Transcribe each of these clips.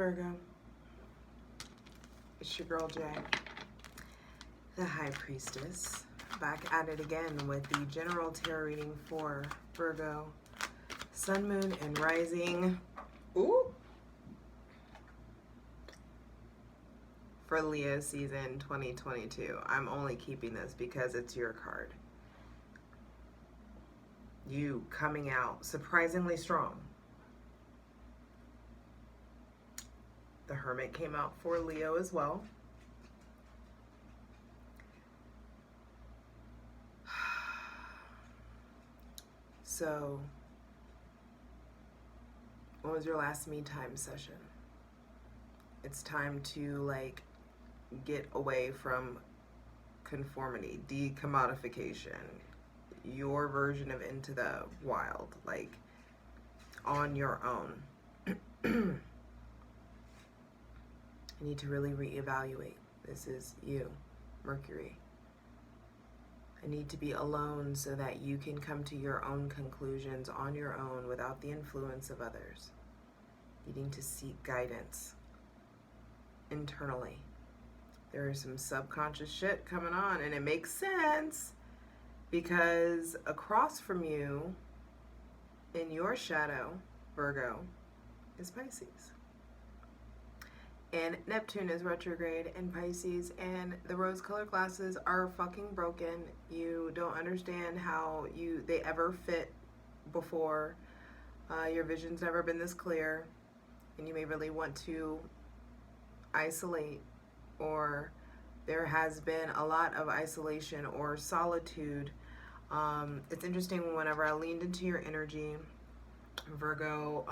Virgo. It's your girl Jay, the High Priestess, back at it again with the general tarot reading for Virgo, Sun, Moon, and Rising. Ooh! For Leo season 2022. I'm only keeping this because it's your card. You coming out surprisingly strong. The Hermit came out for Leo as well. So, what was your last me time session? It's time to get away from conformity, decommodification, your version of Into the Wild, on your own. You need to really reevaluate. This is you, Mercury. I need to be alone so that you can come to your own conclusions on your own without the influence of others. Needing to seek guidance internally. There is some subconscious shit coming on, and it makes sense because across from you, in your shadow, Virgo, is Pisces. And Neptune is retrograde in Pisces, and the rose-colored glasses are fucking broken. You don't understand how they ever fit before. Your vision's never been this clear, and you may really want to isolate, or there has been a lot of isolation or solitude. It's interesting, whenever I leaned into your energy, Virgo,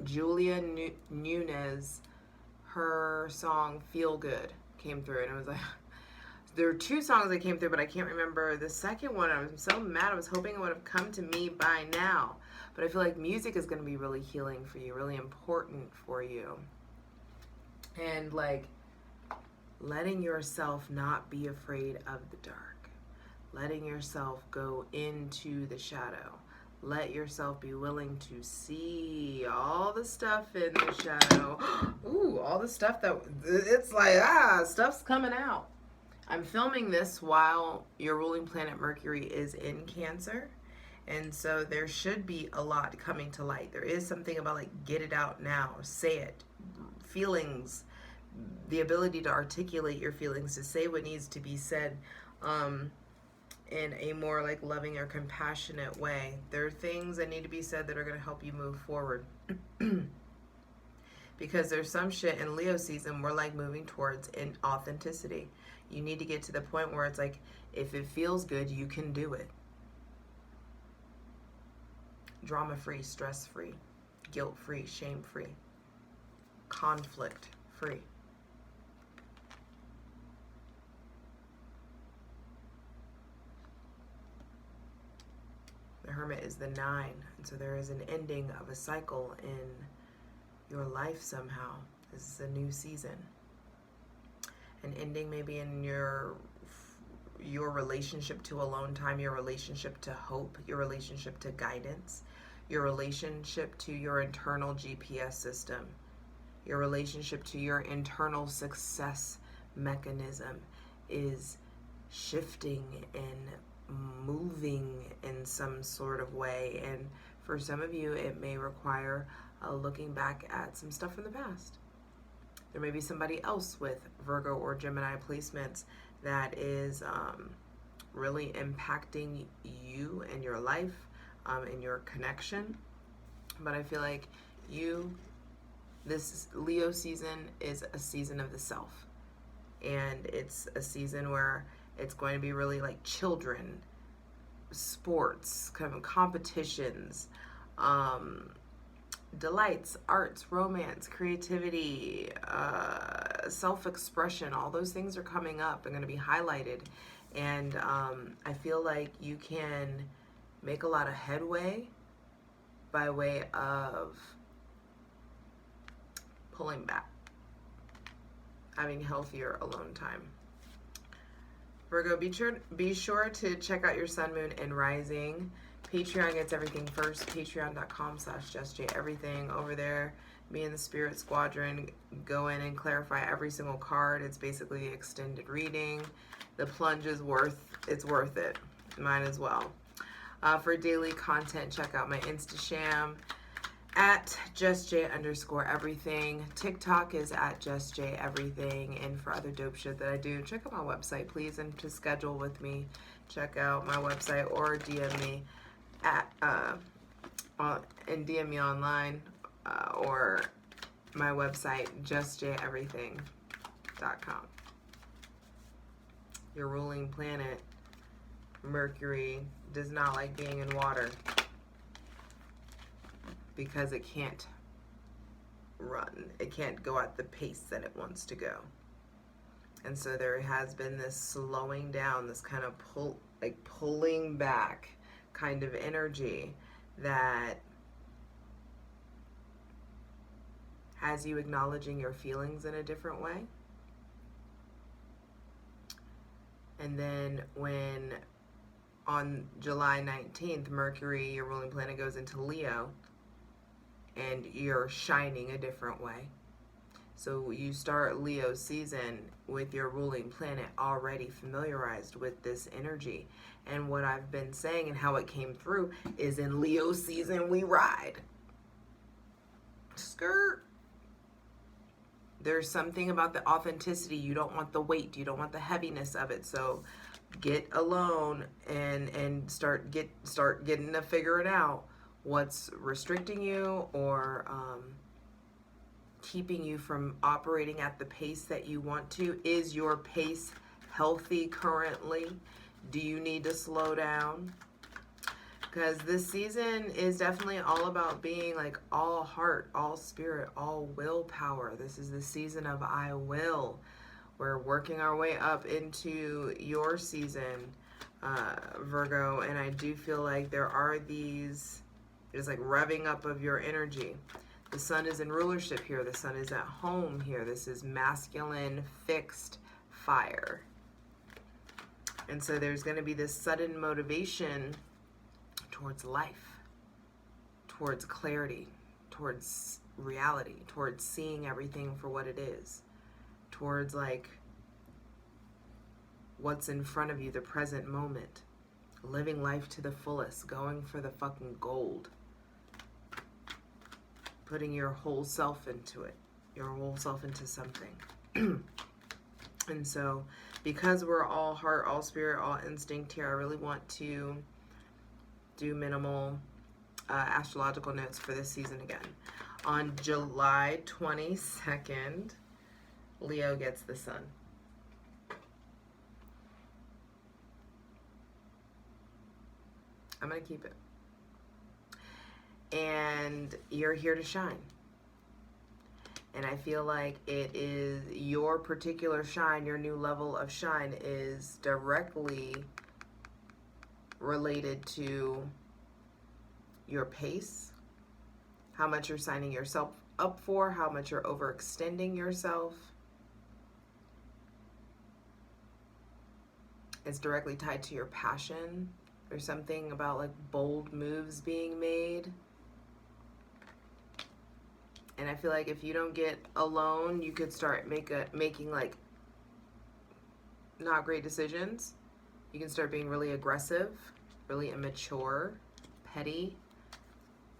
Julia Nunez, her song Feel Good came through, and it was like, there were two songs that came through, but I can't remember the second one. I was so mad. I was hoping it would have come to me by now, but I feel like music is going to be really healing for you, really important for you, and letting yourself not be afraid of the dark, letting yourself go into the shadow. Let yourself be willing to see all the stuff in the shadow. Ooh, all the stuff that, it's stuff's coming out. I'm filming this while your ruling planet Mercury is in Cancer. And so there should be a lot coming to light. There is something about get it out now, say it. Feelings, the ability to articulate your feelings, to say what needs to be said. In a more loving or compassionate way. There are things that need to be said that are going to help you move forward. Because there's some shit in Leo season we're moving towards in authenticity. You need to get to the point where it's if it feels good, you can do it. Drama-free, stress-free, guilt-free, shame-free, conflict-free. The Hermit is the 9, and so there is an ending of a cycle in your life somehow. This is a new season. An ending maybe in your relationship to alone time, your relationship to hope, your relationship to guidance, your relationship to your internal GPS system, your relationship to your internal success mechanism is shifting and moving in some sort of way. And for some of you, it may require looking back at some stuff from the past. There may be somebody else with Virgo or Gemini placements that is really impacting you and your life and your connection. But I feel like this Leo season is a season of the self. And it's a season where it's going to be really children, sports, kind of competitions, delights, arts, romance, creativity, self-expression. All those things are coming up and going to be highlighted. And I feel like you can make a lot of headway by way of pulling back, having healthier alone time. Virgo, be sure to check out your Sun, Moon, and Rising. Patreon gets everything first. Patreon.com/justjeverything. Over there, Me and the Spirit Squadron go in and clarify every single card. It's basically extended reading. The plunge is worth it. Mine as well. For daily content, check out my Instasham at justj_everything. TikTok is at justjeverything. And for other dope shit that I do, check out my website, please. And to schedule with me, check out my website or DM me at and DM me online or my website, justjeverything.com. Your ruling planet, Mercury, does not like being in water because it can't run. It can't go at the pace that it wants to go. And so there has been this slowing down, this kind of pulling back kind of energy that has you acknowledging your feelings in a different way. And then when on July 19th, Mercury, your ruling planet, goes into Leo, and you're shining a different way. So you start Leo season with your ruling planet already familiarized with this energy. And what I've been saying and how it came through is in Leo season, we ride. Skirt. There's something about the authenticity. You don't want the weight. You don't want the heaviness of it. So get alone and start getting to figure it out. What's restricting you or keeping you from operating at the pace that you want to? Is your pace healthy currently? Do you need to slow down? Because this season is definitely all about being like all heart, all spirit, all willpower. This is the season of I will. We're working our way up into your season, Virgo, and I do feel like there are these, it's like revving up of your energy. The sun is in rulership here. The sun is at home here. This is masculine, fixed fire. And so there's going to be this sudden motivation towards life, towards clarity, towards reality, towards seeing everything for what it is, towards like what's in front of you, the present moment, living life to the fullest, going for the fucking gold, putting your whole self into it, your whole self into something. And so because we're all heart, all spirit, all instinct here, I really want to do minimal astrological notes for this season again. On July 22nd, Leo gets the sun. I'm going to keep it. And you're here to shine. And I feel like it is your particular shine, your new level of shine is directly related to your pace, how much you're signing yourself up for, how much you're overextending yourself. It's directly tied to your passion. There's something about like bold moves being made. And I feel like if you don't get alone, you could start making like not great decisions. You can start being really aggressive, really immature, petty,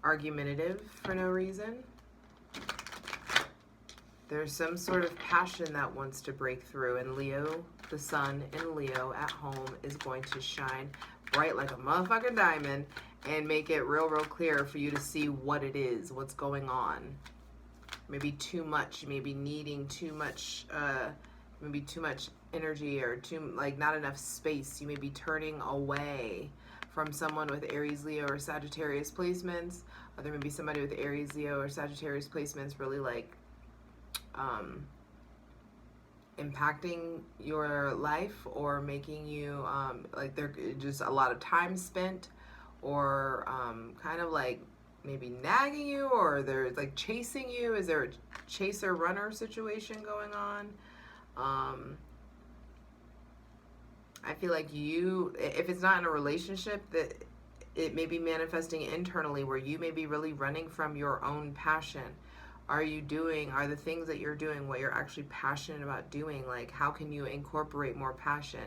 argumentative for no reason. There's some sort of passion that wants to break through, and Leo, the sun in Leo at home, is going to shine bright like a motherfucking diamond and make it real clear for you to see what it is, what's going on. Maybe too much, maybe needing too much, maybe too much energy or not enough space. You may be turning away from someone with Aries, Leo, or Sagittarius placements. Or there may be somebody with Aries, Leo, or Sagittarius placements really like impacting your life or making you like there's just a lot of time spent or kind of like maybe nagging you, or they're like chasing you. Is there a chaser runner situation going on? I feel like you, if it's not in a relationship, that it may be manifesting internally where you may be really running from your own passion are you doing? Are the things that you're doing what you're actually passionate about doing? Like, how can you incorporate more passion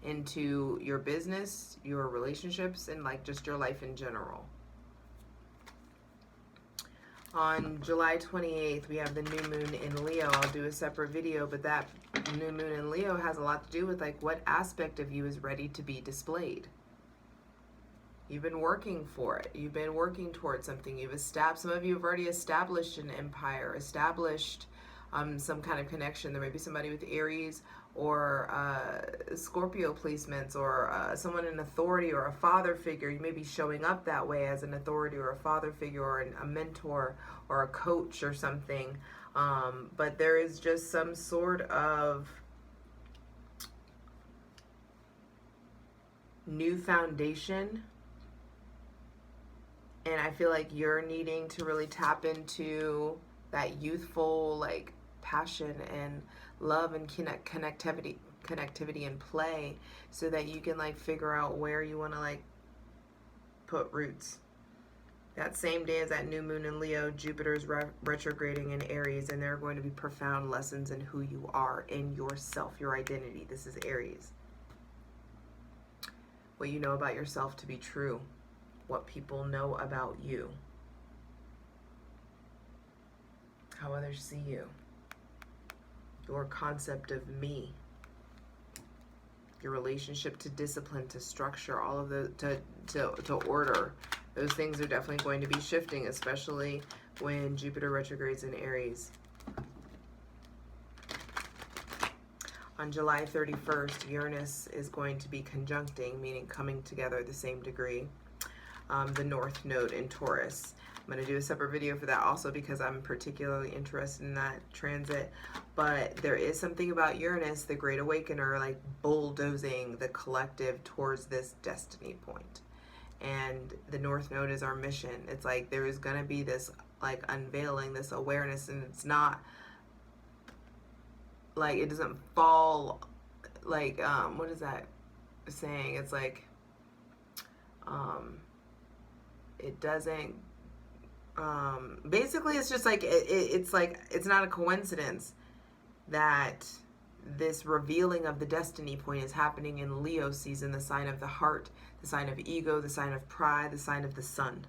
into your business, your relationships, and like just your life in general? On July 28th, we have the new moon in Leo. I'll do a separate video, but that new moon in Leo has a lot to do with like what aspect of you is ready to be displayed. You've been working for it. You've been working towards something. Some of you have already established an empire, established some kind of connection. There may be somebody with Aries or Scorpio placements, or someone in authority or a father figure. You may be showing up that way as an authority or a father figure or a mentor or a coach or something. But there is just some sort of new foundation. And I feel like you're needing to really tap into that youthful like passion and love and connectivity and play, so that you can like figure out where you want to like put roots. That same day as that new moon in Leo, Jupiter's retrograding in Aries, and there are going to be profound lessons in who you are, in yourself, your identity. This is Aries. What you know about yourself to be true. What people know about you. How others see you. Your concept of me. Your relationship to discipline, to structure, all of the to order. Those things are definitely going to be shifting, especially when Jupiter retrogrades in Aries. On July 31st, Uranus is going to be conjuncting, meaning coming together the same degree, the North Node in Taurus. I'm going to do a separate video for that also, because I'm particularly interested in that transit. But there is something about Uranus, the Great Awakener, like bulldozing the collective towards this destiny point. And the North Node is our mission. It's like there is going to be this like unveiling, this awareness, and it's not like, it doesn't fall like, what is that saying? It's like, it doesn't, basically it's just like, it's like, it's not a coincidence that this revealing of the destiny point is happening in Leo season, the sign of the heart, the sign of ego, the sign of pride, the sign of the sun.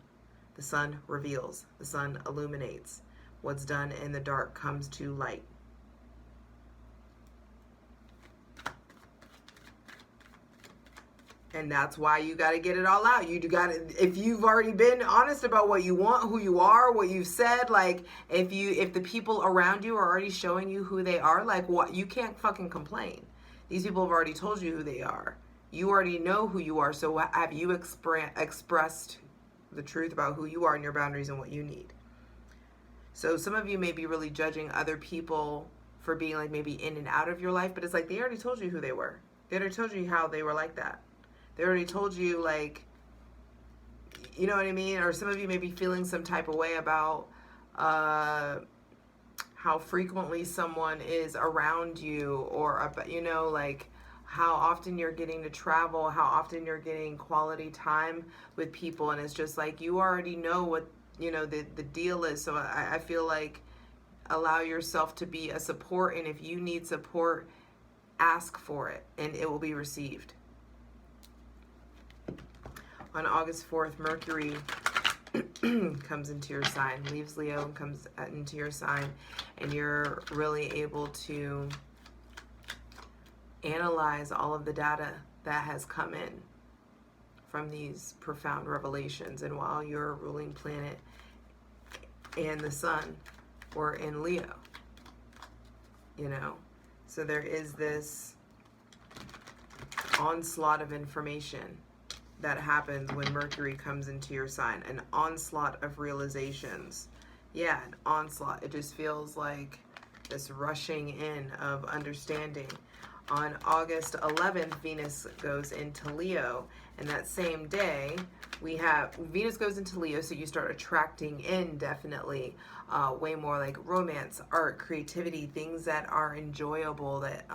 The sun reveals, the sun illuminates. What's done in the dark comes to light. And that's why you got to get it all out. You got to, if you've already been honest about what you want, who you are, what you've said, like if the people around you are already showing you who they are, like what, you can't fucking complain. These people have already told you who they are. You already know who you are. So have you expressed the truth about who you are and your boundaries and what you need? So some of you may be really judging other people for being like maybe in and out of your life, but it's like they already told you who they were. They already told you how they were like that. They already told you, like, you know what I mean? Or some of you may be feeling some type of way about how frequently someone is around you, or, you know, like how often you're getting to travel, how often you're getting quality time with people. And it's just like, you already know what, you know, the deal is. So I feel like allow yourself to be a support. And if you need support, ask for it and it will be received. On August 4th, Mercury comes into your sign, leaves Leo and comes into your sign, and you're really able to analyze all of the data that has come in from these profound revelations. And while your ruling planet and the sun were in Leo, you know, so there is this onslaught of information that happens when Mercury comes into your sign, an onslaught of realizations. Yeah, an onslaught. It just feels like this rushing in of understanding. On August 11th, Venus goes into Leo, and that same day we have Venus goes into Leo, so you start attracting in definitely way more like romance, art, creativity, things that are enjoyable, that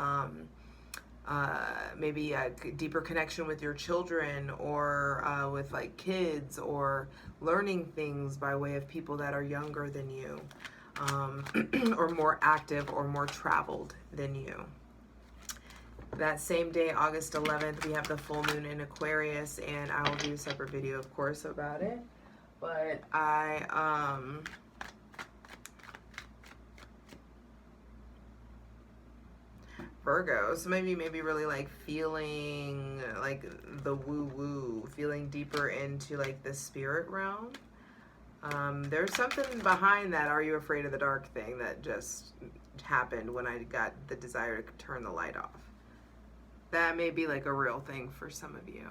maybe a deeper connection with your children, or with like kids, or learning things by way of people that are younger than you. or more active or more traveled than you. That same day, August 11th, we have the full moon in Aquarius, and I will do a separate video, of course, about it. But Virgo, so maybe really like feeling like the woo-woo, feeling deeper into like the spirit realm. There's something behind that "are you afraid of the dark" thing that just happened when I got the desire to turn the light off. That may be like a real thing for some of you,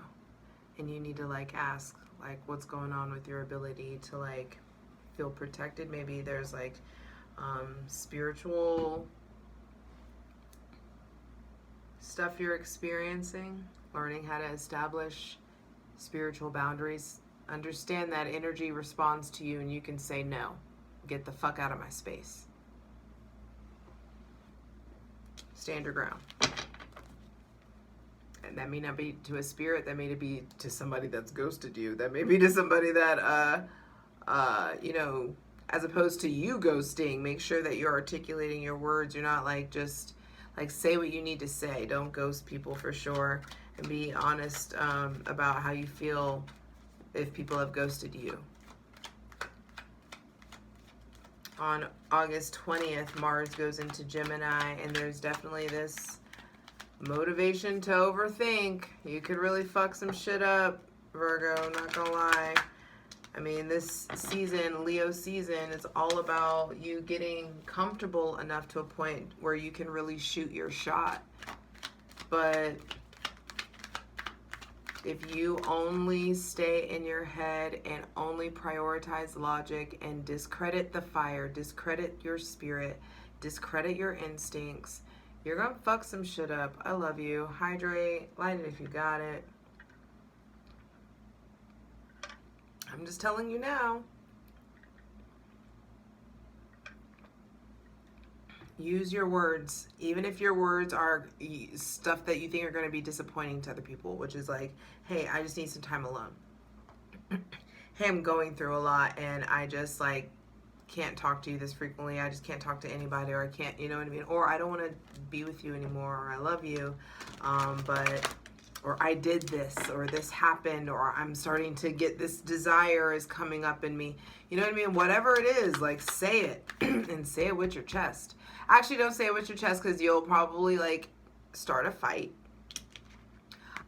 and you need to like ask like what's going on with your ability to like feel protected. Maybe there's like spiritual stuff you're experiencing, learning how to establish spiritual boundaries. Understand that energy responds to you, and you can say no. Get the fuck out of my space. Stand your ground. And that may not be to a spirit, that may be to somebody that's ghosted you, that may be to somebody that you know, as opposed to you ghosting, make sure that you're articulating your words. You're not like just like say what you need to say. Don't ghost people for sure, and be honest about how you feel if people have ghosted you. On August 20th, Mars goes into Gemini, and there's definitely this motivation to overthink. You could really fuck some shit up, Virgo, not gonna lie. I mean, this season, Leo season, is all about you getting comfortable enough to a point where you can really shoot your shot. But if you only stay in your head and only prioritize logic and discredit the fire, discredit your spirit, discredit your instincts, you're gonna fuck some shit up. I love you. Hydrate, light it if you got it. I'm just telling you now. Use your words, even if your words are stuff that you think are going to be disappointing to other people, which is like, hey, I just need some time alone. Hey, I'm going through a lot and I just like can't talk to you this frequently. I just can't talk to anybody, or I can't, you know what I mean? Or I don't want to be with you anymore, or I love you, or I did this, or this happened, or I'm starting to get this desire is coming up in me. You know what I mean? Whatever it is, like say it and say it with your chest. Actually, don't say it with your chest because you'll probably like start a fight.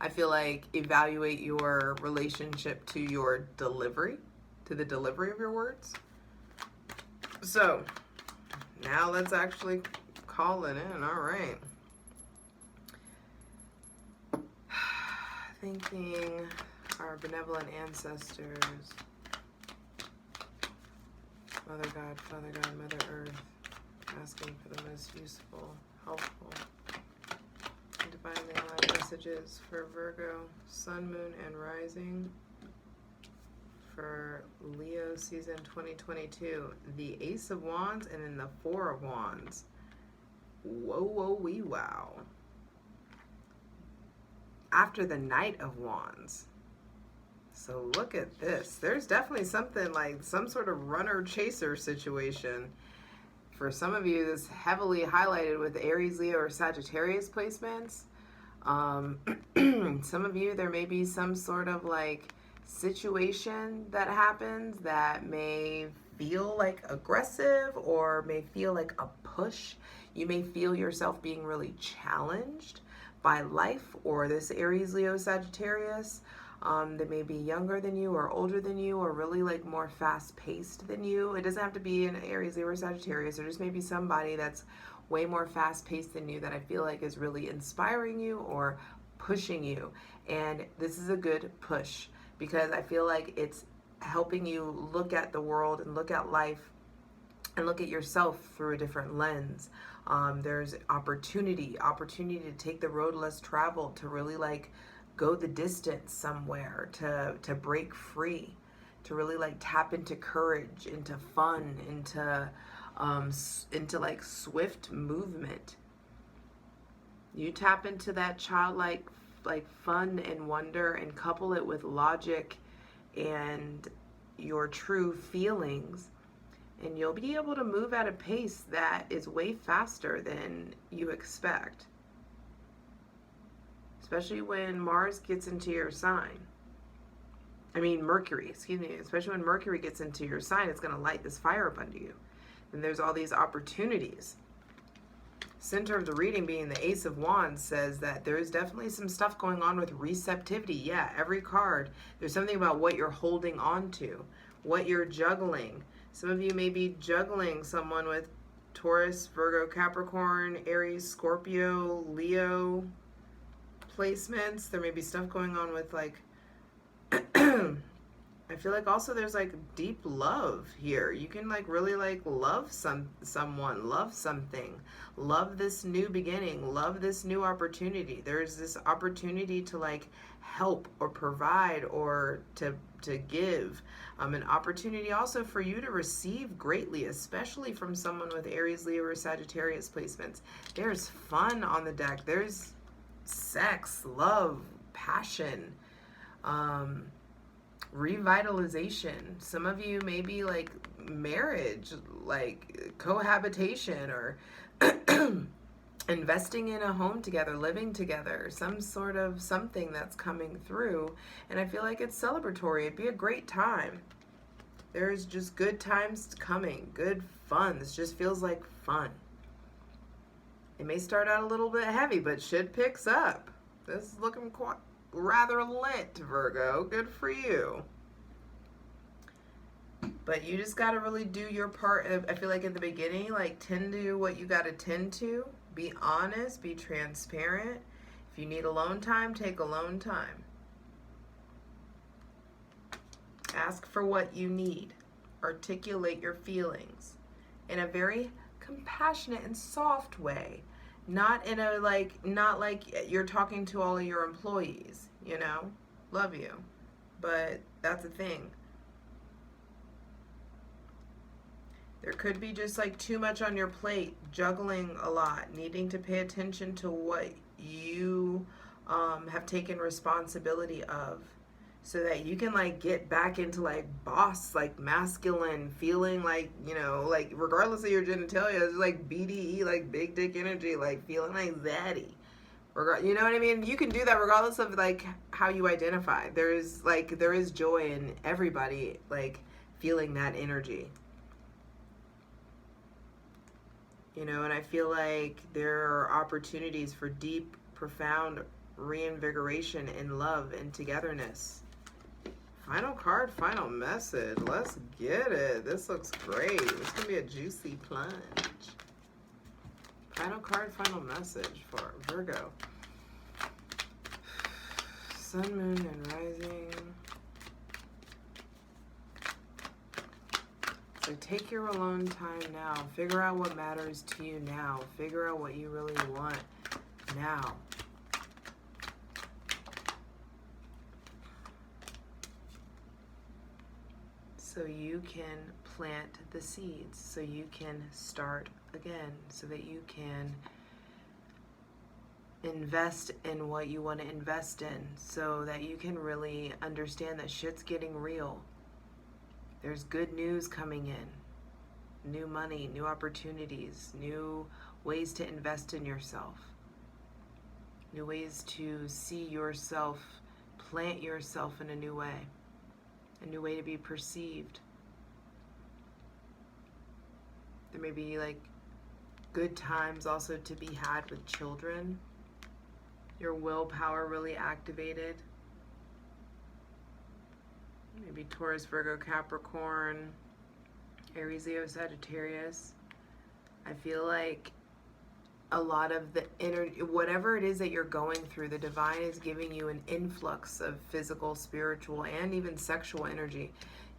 I feel like evaluate your relationship to your delivery, to the delivery of your words. So now let's actually call it in. All right. Thanking our benevolent ancestors, Mother God, Father God, Mother Earth, asking for the most useful, helpful, and divinely aligned messages for Virgo, Sun, Moon, and Rising for Leo season 2022. The Ace of Wands and then the Four of Wands. Whoa, whoa, wee, wow. After the Knight of Wands. So look at this. There's definitely something like some sort of runner chaser situation. For some of you, this heavily highlighted with Aries, Leo, or Sagittarius placements. Some of you, there may be some sort of like situation that happens that may feel like aggressive or may feel like a push. You may feel yourself being really challenged by life or this Aries, Leo, Sagittarius. That may be younger than you or older than you or really like more fast-paced than you. It doesn't have to be an Aries, Leo, or Sagittarius. Or just maybe somebody that's way more fast-paced than you that I feel like is really inspiring you or pushing you. And this is a good push because I feel like it's helping you look at the world and look at life and look at yourself through a different lens. There's opportunity to take the road less traveled, to really like go the distance somewhere, to break free, to really like tap into courage, into fun, into like swift movement. You tap into that childlike like fun and wonder and couple it with logic and your true feelings, And you'll be able to move at a pace that is way faster than you expect. Especially when Mars gets into your sign. Mercury, excuse me. Especially when Mercury gets into your sign, it's going to light this fire up under you. And there's all these opportunities. Center of the reading being the Ace of Wands says that there is definitely some stuff going on with receptivity. Yeah, every card, there's something about what you're holding on to, what you're juggling. Some of you may be juggling someone with Taurus, Virgo, Capricorn, Aries, Scorpio, Leo placements. There may be stuff going on with like I feel like also there's like deep love here. You can like really like love someone, love something, love this new beginning, love this new opportunity. There's this opportunity to like help or provide or to give. An opportunity also for you to receive greatly, especially from someone with Aries, Leo, or Sagittarius placements. There's fun on the deck. There's sex, love, passion, revitalization. Some of you may be like marriage, like cohabitation, or investing in a home together, living together, some sort of something that's coming through. And I feel like it's celebratory. It'd be a great time. There's just good times coming, good fun. This just feels like fun. It may start out a little bit heavy, but shit picks up. This is looking quite rather lit, Virgo. Good for you. But you just got to really do your part. I feel like at the beginning, like tend to what you got to tend to. Be honest, be transparent. If you need alone time, take alone time. Ask for what you need. Articulate your feelings in a very compassionate and soft way. Not in a not like you're talking to all of your employees, you know? Love you. But that's the thing. There could be just like too much on your plate, juggling a lot, needing to pay attention to what you have taken responsibility of, so that you can like get back into like boss, like masculine, feeling like, you know, like regardless of your genitalia, it's like BDE, like big dick energy, like feeling like zaddy. You know what I mean? You can do that regardless of like how you identify. There is joy in everybody like feeling that energy. You know, and I feel like there are opportunities for deep, profound reinvigoration in love and togetherness. Final card, final message. Let's get it. This looks great. This is going to be a juicy plunge. Final card, final message for Virgo. Sun, moon, and rising. So take your alone time now. Figure out what matters to you now. Figure out what you really want now. So you can plant the seeds, so you can start again, so that you can invest in what you want to invest in, so that you can really understand that shit's getting real. There's good news coming in. New money, new opportunities, new ways to invest in yourself. New ways to see yourself, plant yourself in a new way. A new way to be perceived. There may be like good times also to be had with children. Your willpower really activated. Maybe Taurus, Virgo, Capricorn, Aries, Leo, Sagittarius. I feel like a lot of the whatever it is that you're going through, the divine is giving you an influx of physical, spiritual, and even sexual energy.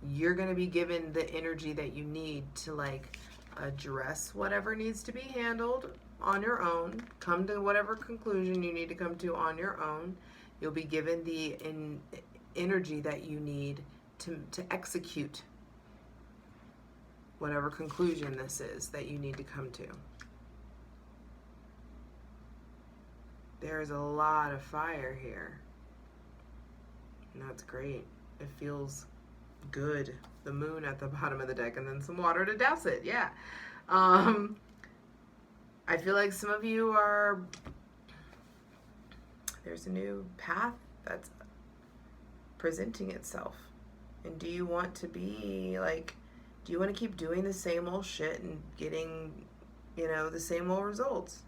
You're going to be given the energy that you need to like address whatever needs to be handled on your own. Come to whatever conclusion you need to come to on your own. You'll be given the energy that you need to execute whatever conclusion this is that you need to come to. There's a lot of fire here. And that's great. It feels Good. The moon at the bottom of the deck, and then some water to douse it. Yeah. I feel like some of you are, there's a new path that's presenting itself. And do you want to be like, do you want to keep doing the same old shit and getting, the same old results?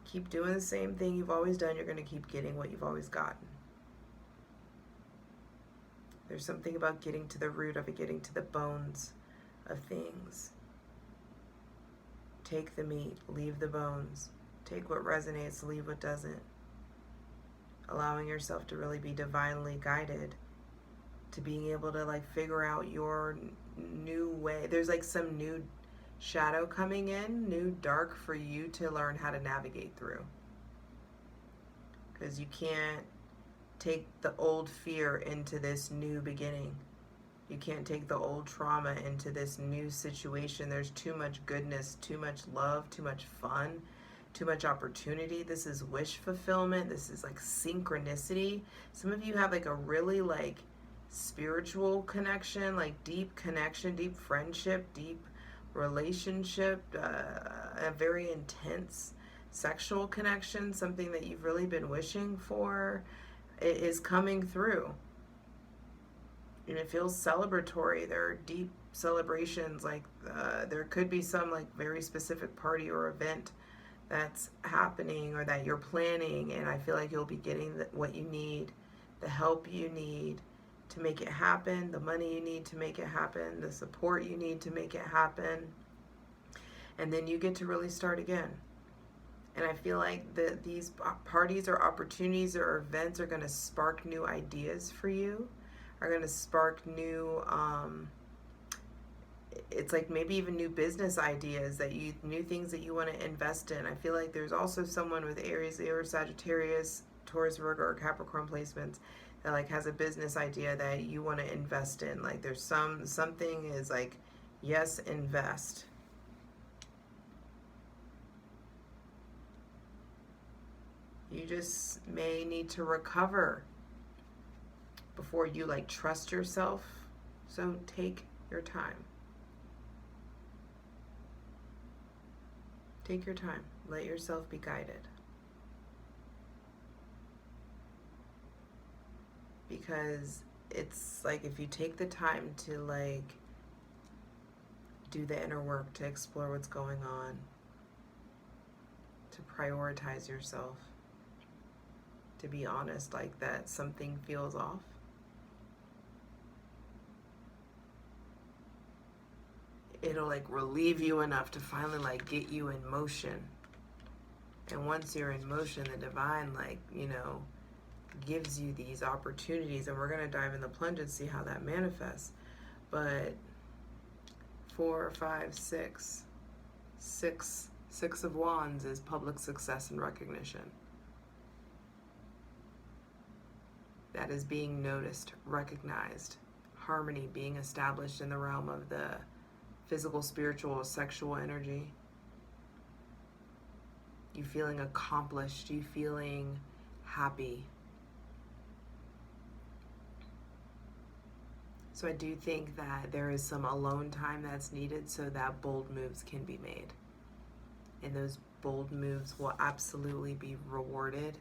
Keep doing the same thing you've always done. You're going to keep getting what you've always gotten. There's something about getting to the root of it, getting to the bones of things. Take the meat, leave the bones. Take what resonates, leave what doesn't. Allowing yourself to really be divinely guided, to being able to like figure out your new way. There's like some new shadow coming in, new dark for you to learn how to navigate through. Because you can't take the old fear into this new beginning. You can't take the old trauma into this new situation. There's too much goodness, too much love, too much fun, too much opportunity. This is wish fulfillment. This is like synchronicity. Some of you have like a really like spiritual connection, like deep connection, deep friendship, deep relationship, a very intense sexual connection, something that you've really been wishing for. It is coming through. And it feels celebratory. There are deep celebrations, like there could be some like very specific party or event that's happening or that you're planning, and I feel like you'll be getting what you need, the help you need to make it happen, the money you need to make it happen, the support you need to make it happen, and then you get to really start again. And I feel like these parties or opportunities or events are going to spark new ideas for you, are going to spark new, it's like maybe even new business ideas, new things that you want to invest in. I feel like there's also someone with Aries, Leo, Sagittarius, Taurus, Virgo, or Capricorn placements that like has a business idea that you want to invest in. Like there's something is like, yes, invest. You just may need to recover before you like trust yourself. So take your time. Take your time. Let yourself be guided. Because it's like if you take the time to like do the inner work, to explore what's going on, to prioritize yourself, to be honest, like that something feels off. It'll like relieve you enough to finally like get you in motion. And once you're in motion, the divine like, gives you these opportunities, and we're going to dive in the plunge and see how that manifests. But 4, 5, 6 of Wands is public success and recognition. That is being noticed, recognized, harmony being established in the realm of the physical, spiritual, sexual energy. You feeling accomplished, you feeling happy. So I do think that there is some alone time that's needed so that bold moves can be made. And those bold moves will absolutely be rewarded,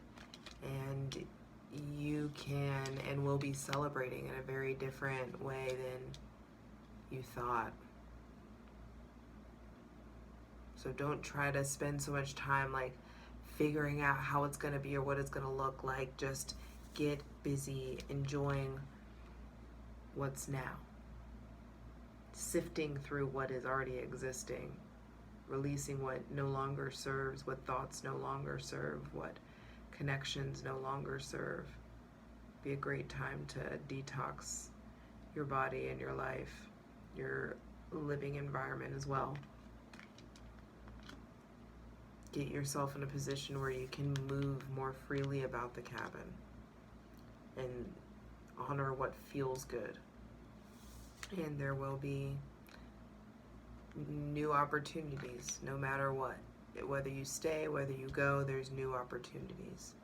and you can and will be celebrating in a very different way than you thought. So don't try to spend so much time like figuring out how it's going to be or what it's going to look like. Just get busy enjoying what's now. Sifting through what is already existing. Releasing what no longer serves, what thoughts no longer serve, what connections no longer serve. Be a great time to detox your body and your life, your living environment as well. Get yourself in a position where you can move more freely about the cabin and honor what feels good. And there will be new opportunities no matter what. Whether you stay, whether you go, there's new opportunities.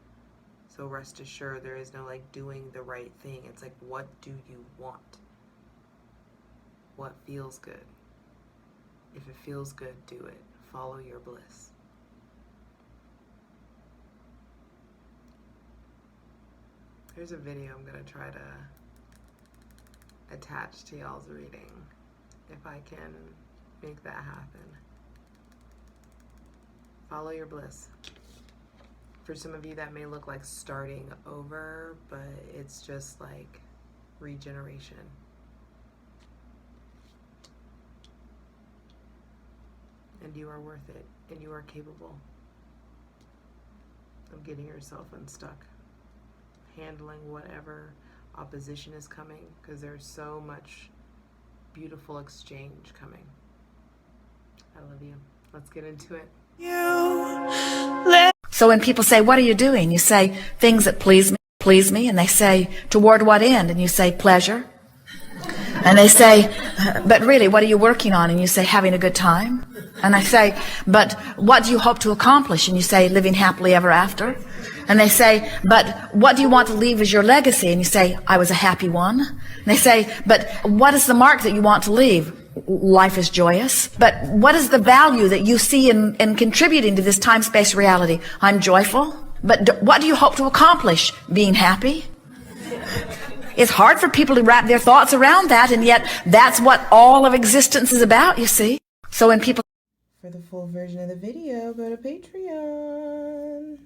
So rest assured there is no like doing the right thing. It's like, what do you want? what feels good. If it feels good, do it. Follow your bliss. Here's a video I'm going to try to attach to y'all's reading, if I can make that happen. Follow your bliss. For some of you, that may look like starting over, but it's just like regeneration. And you are worth it, and you are capable of getting yourself unstuck, handling whatever opposition is coming, because there's so much beautiful exchange coming. I love you. Let's get into it. So when people say, what are you doing? You say, things that please me, and they say, toward what end? And you say, pleasure. And they say, but really, what are you working on? And you say, having a good time. And I say, but what do you hope to accomplish? And you say, living happily ever after. And they say, but what do you want to leave as your legacy? And you say, I was a happy one. And they say, but what is the mark that you want to leave? Life is joyous. But what is the value that you see in contributing to this time-space reality? I'm joyful. But what do you hope to accomplish? Being happy? It's hard for people to wrap their thoughts around that, and yet that's what all of existence is about, you see. So when people... For the full version of the video, go to Patreon.